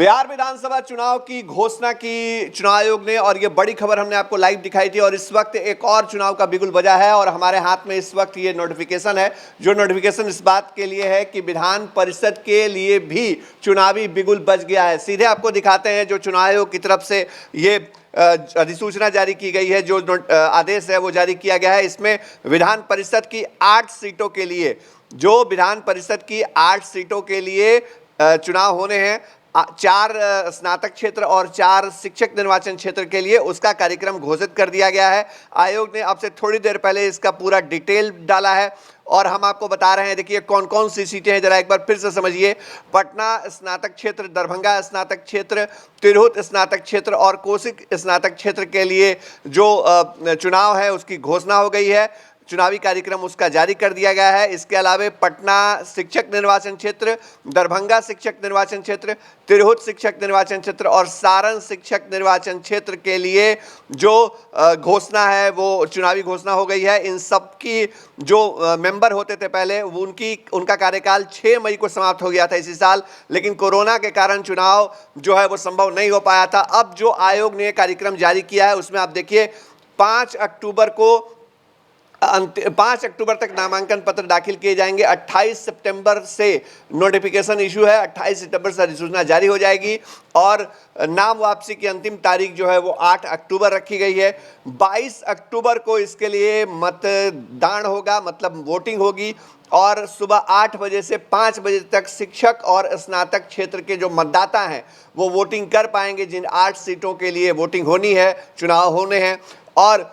बिहार विधानसभा चुनाव की घोषणा की चुनाव आयोग ने और ये बड़ी खबर हमने आपको लाइव दिखाई थी। और इस वक्त एक और चुनाव का बिगुल बजा है और हमारे हाथ में इस वक्त ये नोटिफिकेशन है, जो नोटिफिकेशन इस बात के लिए है कि विधान परिषद के लिए भी चुनावी बिगुल बज गया है। सीधे आपको दिखाते हैं जो चुनाव आयोग की तरफ से ये अधिसूचना जारी की गई है, जो आदेश है वो जारी किया गया है। इसमें विधान परिषद की 8 सीटों के लिए, जो विधान परिषद की 8 सीटों के लिए चुनाव होने हैं, 4 स्नातक क्षेत्र और 4 शिक्षक निर्वाचन क्षेत्र के लिए, उसका कार्यक्रम घोषित कर दिया गया है। आयोग ने अब से थोड़ी देर पहले इसका पूरा डिटेल डाला है और हम आपको बता रहे हैं। देखिए कौन कौन सी सीटें हैं, जरा एक बार फिर से समझिए। पटना स्नातक क्षेत्र, दरभंगा स्नातक क्षेत्र, तिरहुत स्नातक क्षेत्र और कोसिक स्नातक क्षेत्र के लिए जो चुनाव है उसकी घोषणा हो गई है। चुनावी कार्यक्रम उसका जारी कर दिया गया है। इसके अलावा पटना शिक्षक निर्वाचन क्षेत्र, दरभंगा शिक्षक निर्वाचन क्षेत्र, तिरहुत शिक्षक निर्वाचन क्षेत्र और सारण शिक्षक निर्वाचन क्षेत्र के लिए जो घोषणा है वो चुनावी घोषणा हो गई है। इन सब की जो मेंबर होते थे पहले, वो उनका कार्यकाल 6 मई को समाप्त हो गया था इसी साल, लेकिन कोरोना के कारण चुनाव जो है वो संभव नहीं हो पाया था। अब जो आयोग ने कार्यक्रम जारी किया है उसमें आप देखिए 5 अक्टूबर तक नामांकन पत्र दाखिल किए जाएंगे। 28 सितंबर से नोटिफिकेशन इशू है, 28 सितंबर से अधिसूचना जारी हो जाएगी और नाम वापसी की अंतिम तारीख जो है वो 8 अक्टूबर रखी गई है। 22 अक्टूबर को इसके लिए मतदान होगा, मतलब वोटिंग होगी और सुबह 8 बजे से 5 बजे तक शिक्षक और स्नातक क्षेत्र के जो मतदाता हैं वो वोटिंग कर पाएंगे। जिन 8 सीटों के लिए वोटिंग होनी है, चुनाव होने हैं। और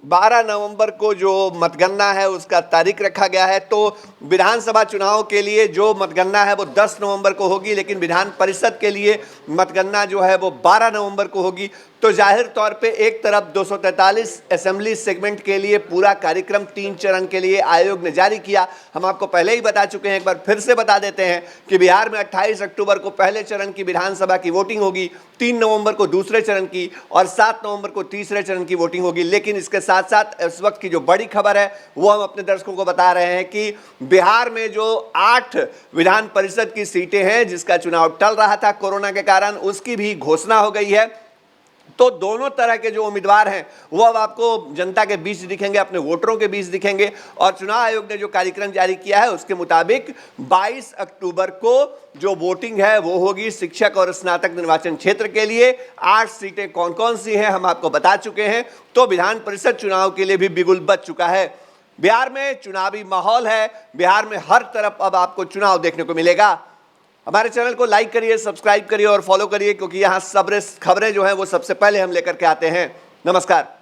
12 नवंबर को जो मतगणना है उसका तारीख रखा गया है। तो विधानसभा चुनाव के लिए जो मतगणना है वो 10 नवंबर को होगी, लेकिन विधान परिषद के लिए मतगणना जो है वो 12 नवंबर को होगी। तो जाहिर तौर पे एक तरफ 243 असेंबली सेगमेंट के लिए पूरा कार्यक्रम 3 चरण के लिए आयोग ने जारी किया। हम आपको पहले ही बता चुके हैं, एक बार फिर से बता देते हैं कि बिहार में 28 अक्टूबर को पहले चरण की विधानसभा की वोटिंग होगी, 3 नवंबर को दूसरे चरण की और 7 नवंबर को तीसरे चरण की वोटिंग होगी। लेकिन इसके साथ साथ इस वक्त की जो बड़ी खबर है वो हम अपने दर्शकों को बता रहे हैं कि बिहार में जो 8 विधान परिषद की सीटें हैं जिसका चुनाव टल रहा था कोरोना के कारण, उसकी भी घोषणा हो गई है। तो दोनों तरह के जो उम्मीदवार हैं वो अब आपको जनता के बीच दिखेंगे, अपने वोटरों के बीच दिखेंगे। और चुनाव आयोग ने जो कार्यक्रम जारी किया है उसके मुताबिक 22 अक्टूबर को जो वोटिंग है वो होगी शिक्षक और स्नातक निर्वाचन क्षेत्र के लिए। 8 सीटें कौन कौन सी हैं हम आपको बता चुके हैं। तो विधान परिषद चुनाव के लिए भी बिगुल बज चुका है। बिहार में चुनावी माहौल है, बिहार में हर तरफ अब आपको चुनाव देखने को मिलेगा। हमारे चैनल को लाइक करिए, सब्सक्राइब करिए और फॉलो करिए, क्योंकि यहाँ खबरें जो हैं वो सबसे पहले हम लेकर के आते हैं। नमस्कार।